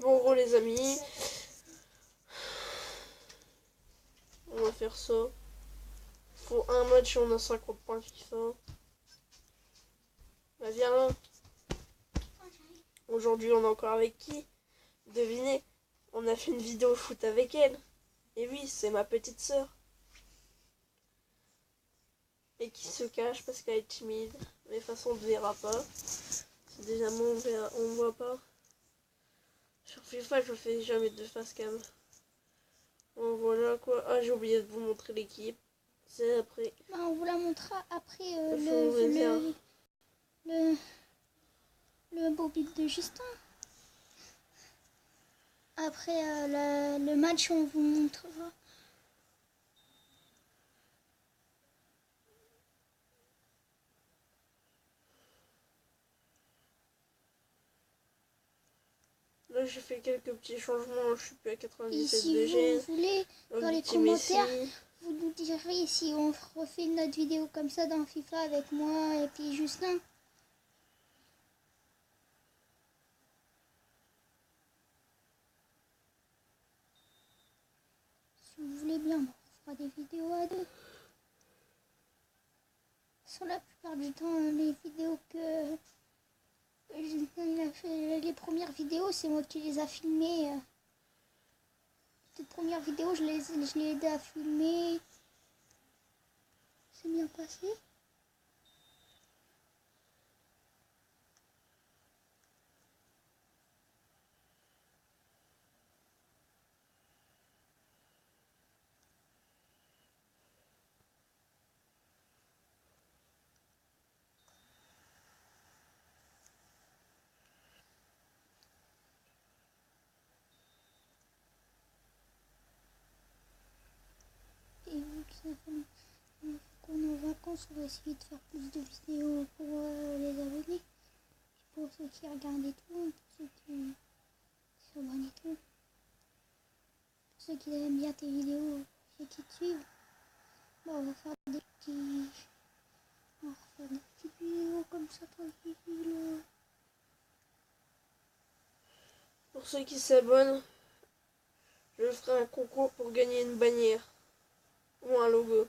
Bon, en gros, les amis, on va faire ça. Faut un match et on a 50 points FIFA. Bah, viens là. Aujourd'hui, on est encore avec qui? Devinez, on a fait une vidéo foot avec elle. Et oui, c'est ma petite sœur. Et qui se cache parce qu'elle est timide. Mais de toute façon, on ne verra pas. C'est déjà bon, on ne voit pas. Sur FIFA, je fais jamais de face cam. Bon, voilà quoi. Ah, j'ai oublié de vous montrer l'équipe. C'est après. Bah, on vous la montrera après le beau but de Justin. Après le match, on vous montrera. Là, j'ai fait quelques petits changements. Je suis plus à 97 Et si de G. vous voulez, dans les commentaires, vous nous direz si on refait une autre vidéo comme ça dans FIFA avec moi et puis Justin. Si vous voulez bien, on fera des vidéos à deux. Sur la plupart du temps, les vidéos que Justin il a fait, les premières vidéos, c'est moi qui les a filmées. Les premières vidéos, je l'ai aidé à filmer. C'est bien passé. Et vu qu'on est en vacances, on va essayer de faire plus de vidéos pour les abonnés. Pour ceux qui regardent et tout, pour ceux qui s'abonnent et tout. Pour ceux qui aiment bien tes vidéos et qui te suivent. Bon, on va faire des petites vidéos comme ça tranquille. Pour ceux qui s'abonnent, je ferai un concours pour gagner une bannière. Ou un logo.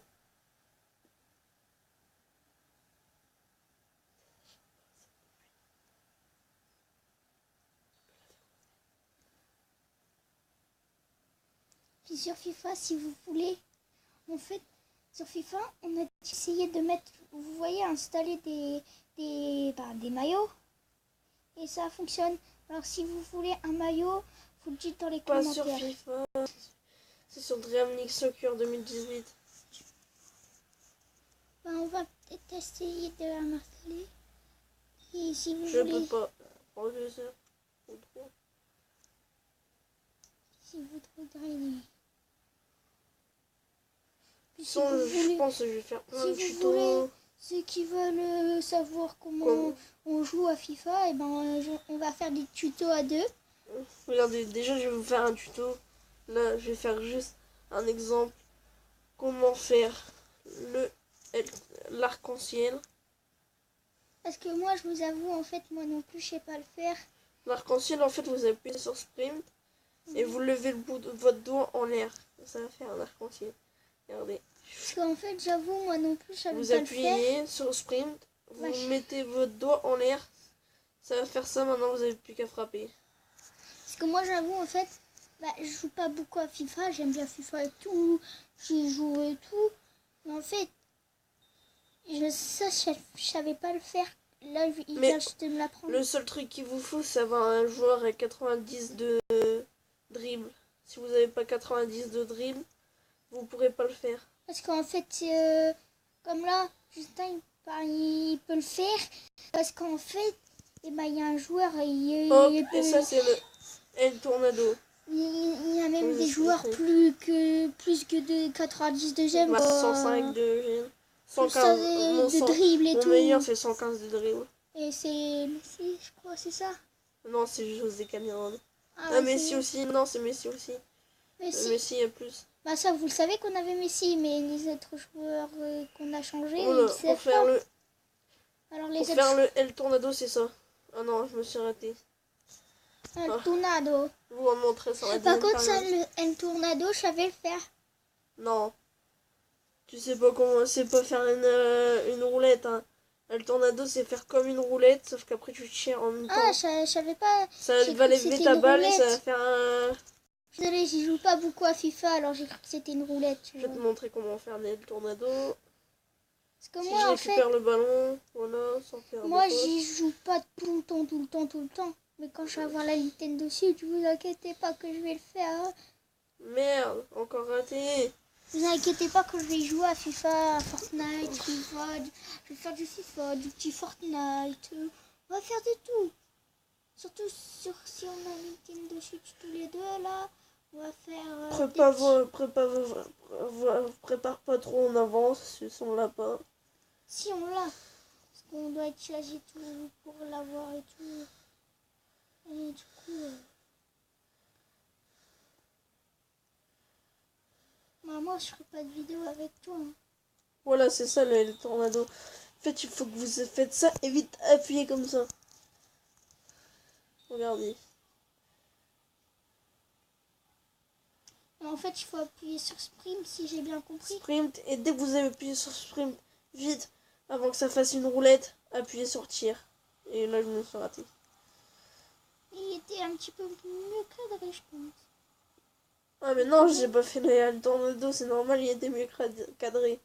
Puis sur FIFA, si vous voulez, en fait, sur FIFA, on a essayé de mettre, vous voyez, installer des maillots. Et ça fonctionne. Alors si vous voulez un maillot, vous le dites dans les Pas commentaires. sur FIFA, c'est sur Dream League Soccer 2018. Ben, on va peut-être essayer de l'installer. Et si vous Je voulez, peux pas. Enlever ça. Ou trop. si vous voudrez les... Puis, Sinon, je pense que je vais faire plein de si vous tutos. voulez, ceux qui veulent savoir comment on joue à FIFA, et ben, on va faire des tutos à deux. Regardez, déjà je vais vous faire un tuto. Là, je vais faire juste un exemple. Comment faire l'arc-en-ciel. Parce que moi, je vous avoue, en fait, moi non plus, je sais pas le faire. L'arc-en-ciel, en fait, vous appuyez sur Sprint et vous levez le bout de votre doigt en l'air. Ça va faire un arc-en-ciel. Regardez. Parce qu'en fait, j'avoue, moi non plus, je savais Vous pas le faire. appuyez sur Sprint, vous mettez votre doigt en l'air. Ça va faire ça, maintenant vous n'avez plus qu'à frapper. Parce que moi, j'avoue, en fait, je joue pas beaucoup à FIFA. J'aime bien FIFA et tout. J'y joue et tout. Mais en fait, je savais pas le faire. Là, il vient juste de me l'apprendre. Le seul truc qu'il vous faut, c'est avoir un joueur à 90 de dribble. Si vous n'avez pas 90 de dribble, vous pourrez pas le faire. Parce qu'en fait, comme là, Justin, il peut le faire. Parce qu'en fait, il y a un joueur Et ça, c'est le El Tornado. Il y a même des joueurs plus que de 90 de gemmes. 105 de gemmes. 115 de dribble et tout. Mon meilleur, c'est 115 de dribble. Et c'est Messi, je crois, c'est ça? Non, c'est José Cameron. Ah, Messi aussi. Non, c'est Messi aussi. Messi a plus. Bah ça, vous le savez qu'on avait Messi, mais les autres joueurs qu'on a changés, Pour faire le Alors, pour faire le El Tornado, c'est ça. Ah non, je me suis raté. Un Ah. tornado. Je vous montrer sur la Par deuxième contre, ça, période. un tornado, je savais le faire. Non. Tu sais pas comment, c'est pas faire une roulette, hein. Le tornado, c'est faire comme une roulette, sauf qu'après tu tires en même Ah, temps. je savais pas. Ça J'ai va cru que lever c'était ta une balle et ça va roulette. faire un... Désolée, j'y joue pas beaucoup à FIFA, alors j'ai cru que c'était une roulette. Tu Je vais vois. te montrer comment faire le tornado. Parce que Si moi, je en fait, récupère le ballon, voilà, sans faire de moi, faute. j'y joue pas tout le temps, tout le temps, tout le temps. Mais quand je vais avoir la Nintendo Switch, vous inquiétez pas que je vais le faire. Hein. Merde, encore raté. Vous inquiétez pas que je vais jouer à FIFA, à Fortnite, FIFA. Je vais faire du FIFA, du petit Fortnite. On va faire de tout. Surtout si on a Nintendo Switch tous les deux là. On va faire. Prépare pas trop en avance, ce sont lapins. Si on l'a. Parce qu'on doit être chargé tout pour l'avoir et tout. Et du coup. Moi, je ferai pas de vidéo avec toi. Hein. Voilà, c'est ça le tornado. En fait, il faut que vous faites ça et vite appuyez comme ça. Regardez. En fait, il faut appuyer sur Sprint si j'ai bien compris. Sprint, et dès que vous avez appuyé sur Sprint, vite, avant que ça fasse une roulette, appuyez sur tir. Et là, je me suis raté. Il était un petit peu mieux cadré, je pense. Ah, mais non, j'ai pas fait le tornado, c'est normal, il était mieux cadré.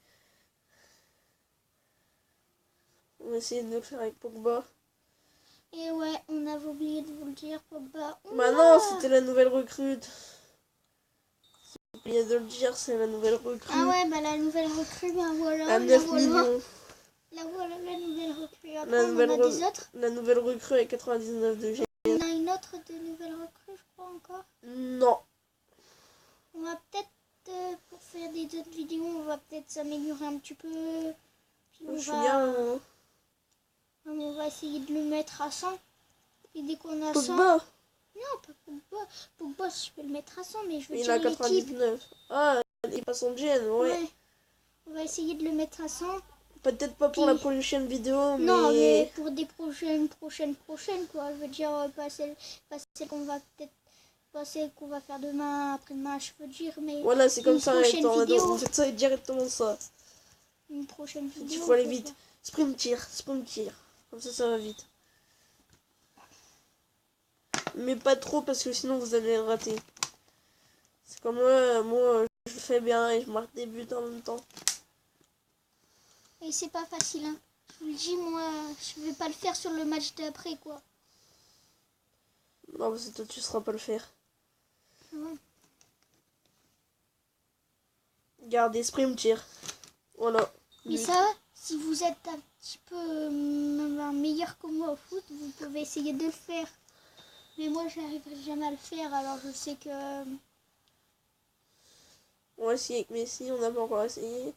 On va essayer de le faire avec Pogba. Et ouais, on avait oublié de vous le dire, Pogba. Bah non, c'était la nouvelle recrute. J'ai oublié de le dire, c'est la nouvelle recrue. Ah ouais, bah la nouvelle recrue, ben voilà. À 9 millions. Là voilà la nouvelle recrue. Après, La on nouvelle, en a des autres. la nouvelle recrue avec 99 de G. On a une autre de nouvelle recrue, je crois encore. Non. On va peut-être, pour faire des autres vidéos, on va peut-être s'améliorer un petit peu. Puis Je suis bien. Hein. On va essayer de le mettre à 100. Et dès qu'on a 100... Pogba. Non, pas Pogba. Pogba, je peux le mettre à 100, mais je veux Il dire a l'équipe. 99. Ah, il passe en gêne, ouais. On va essayer de le mettre à 100. Peut-être pas pour la prochaine vidéo, mais... Non, mais pour des prochaines, quoi. Je veux dire, pas celle qu'on va peut-être... Pas celle qu'on va faire demain, après-demain, je veux dire, mais... Voilà, c'est comme ça, avec Tornado. vidéo. On fait ça directement ça. Une prochaine vidéo. Il faut aller vite. Sprint tir. Comme ça va vite. Mais pas trop, parce que sinon vous allez le rater. C'est comme moi, je fais bien et je marque des buts en même temps. Et c'est pas facile, hein. Je vous le dis, moi, je vais pas le faire sur le match d'après, quoi. Non, parce que toi, tu ne sauras pas le faire. Ouais. Gardez, sprint tir. Voilà. Mais ça, si vous êtes un petit peu meilleur que moi au foot, vous pouvez essayer de le faire. Mais moi, je n'arriverai jamais à le faire, alors je sais que... On va essayer avec Messi, on n'a pas encore essayé.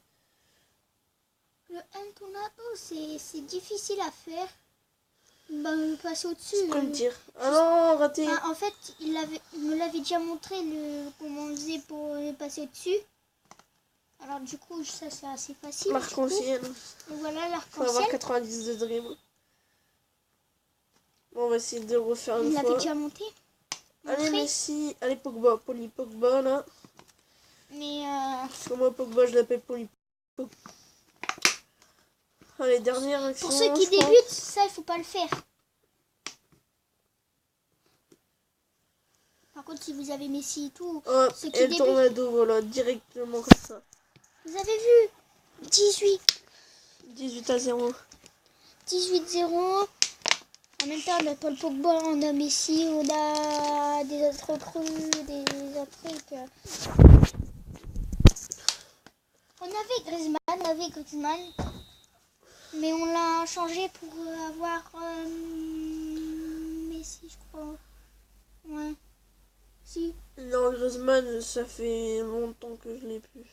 Le tornado, c'est difficile à faire. Ben, passer au-dessus. Sprint tir. Ah non, raté. Ben, en fait, il me l'avait déjà montré comment on faisait pour passer au-dessus. Alors du coup, ça c'est assez facile. L'arc-en-ciel. Voilà l'arc-en-ciel. Faut avoir 90 de dribble. Bon, on va essayer de le refaire une Il fois. l'avait déjà monté. Allez, Messi. Allez, Pogba. Pogba, là. Mais Parce que moi, Pogba, je l'appelle Pogba. Allez, dernière action. pour ceux qui débutent, ça, il faut pas le faire. Par contre, si vous avez Messi et tout, Hop, ceux qui et le débutent... tornado, voilà, directement comme ça. Vous avez vu 18-0. 18-0. En même temps, on a Paul Pogba, on a Messi, on a des autres recrues, des autres trucs. On avait Griezmann, mais on l'a changé pour avoir Messi, je crois. Ouais. Si. Non, Griezmann, ça fait longtemps que je l'ai plus.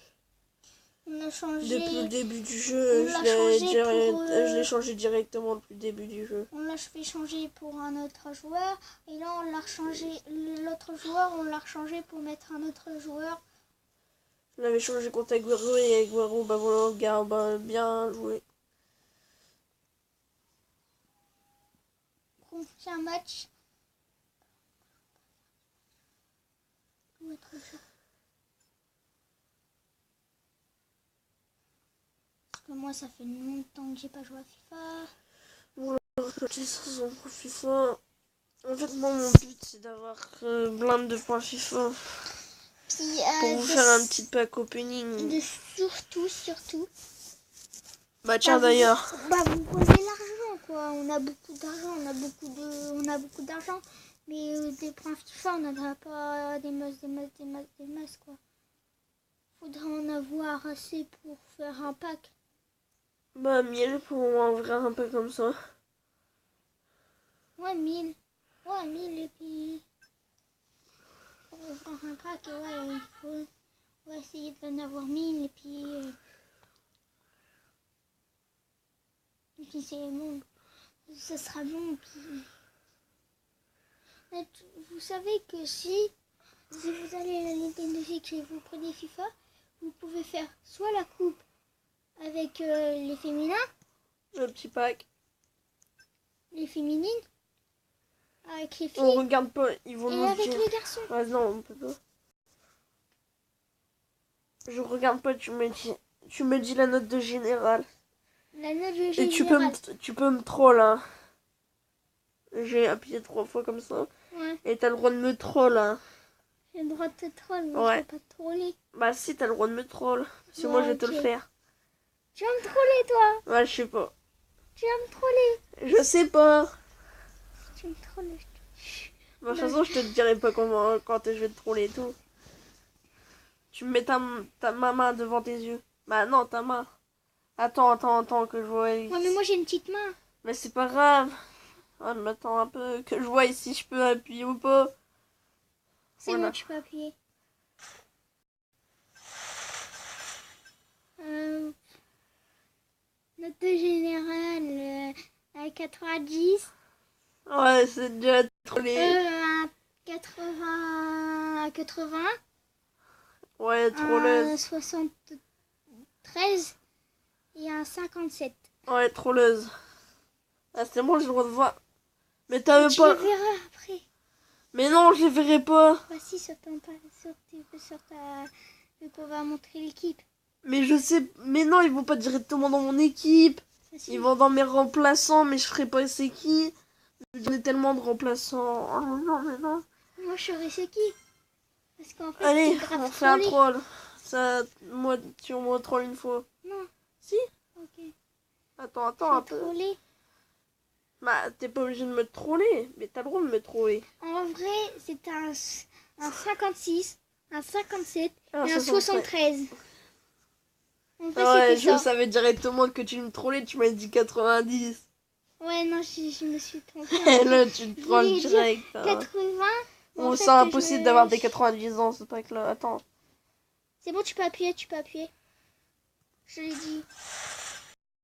On a changé. Depuis le début du jeu, je l'ai changé directement depuis le début du jeu. On l'a fait changer pour un autre joueur. Et là, on l'a changé. L'autre joueur, on l'a rechangé pour mettre un autre joueur. Je l'avais changé contre Agüero et Agüero, bah voilà, gars, bah, bien joué. qu'on fasse un match. Où est trop chaud. Parce que moi, ça fait longtemps que j'ai pas joué à FIFA. Voilà, petite saison pour FIFA. En fait, moi, mon but, c'est d'avoir blinde de points FIFA. Puis, Pour vous faire un petit pack opening. de surtout. Bah tiens vous- d'ailleurs. vous posez l'argent, quoi. On a beaucoup d'argent, on a beaucoup d'argent. Mais des points FIFA, on n'en a pas des masses, quoi. Faudra en avoir assez pour faire un pack. Bah 1000 pour ouvrir un peu comme ça. Ouais, 1000. Ouais, 1000 et puis... Pour ouvrir un pack, ouais, il faut... On va essayer d'en avoir 1000 et puis... Et puis c'est bon. Ça sera bon, puis... Mais vous savez que si vous allez à la Nintendo Switch et vous prenez FIFA, vous pouvez faire soit la coupe avec les féminins, Le petit pack. les féminines, avec les On filles regarde pas, ils vont et nous avec dire. les garçons. Ouais, non, on peut pas. Je regarde pas, tu me dis la note de général. La note de Et générale. tu peux me troll, hein. J'ai appuyé 3 fois comme ça. Ouais, Et t'as le droit de me troll, hein. j'ai le droit de te troll, mais Ouais. je vais pas te troller. Bah si, t'as le droit de me troll. Parce que Ouais, moi, je vais te ok. le faire. Tu vas me troller, toi. Ouais, je sais pas. Tu vas me troller. Je sais pas. Tu me trolles. Bah, de toute façon, je te dirai pas comment, quand je vais te troller et tout. Tu me mets ma main devant tes yeux. Bah non, ta main. Attends, que je vois. Ouais, mais moi j'ai une petite main. Mais c'est pas grave. Ah, mais attends un peu, que je vois si je peux appuyer ou pas. C'est Voilà. bon, tu peux appuyer. Note générale à 90. Ouais, c'est déjà trollé. À 80. À 80. Ouais, À trolleuse. 73. Et à 57. Ouais, trolleuse. Ah, c'est bon, j'ai le droit de voir. Mais t'avais Tu pas. le verras après. Mais non, je les verrai pas. Voici sur ta... Vu qu'on va montrer l'équipe. Mais je sais. Mais non, ils vont pas directement dans mon équipe. Voici. Ils vont dans mes remplaçants, mais je ferai pas c'est qui. J'en ai tellement de remplaçants. Oh non, mais non. Moi je saurais c'est qui. Parce qu'en fait, Allez, c'est grave on fait un trollé. troll. Ça, moi, tu me troll une fois. Non. Si. Ok. Attends un Je peu. vais troller. Bah, t'es pas obligé de me troller, mais t'as le droit de me troller. En vrai, c'est un 56, un 57 Ah, et un 73. En vrai, Ouais, c'était je ça. savais directement que tu me trollais, tu m'as dit 90. Ouais, non, je me suis trompée. Et là, tu me Je trolles voulais dire direct. Hein. 80. Bon, en c'est fait, impossible d'avoir des 90 ans, c'est pas que là. Attends. C'est bon, tu peux appuyer. Je l'ai dit.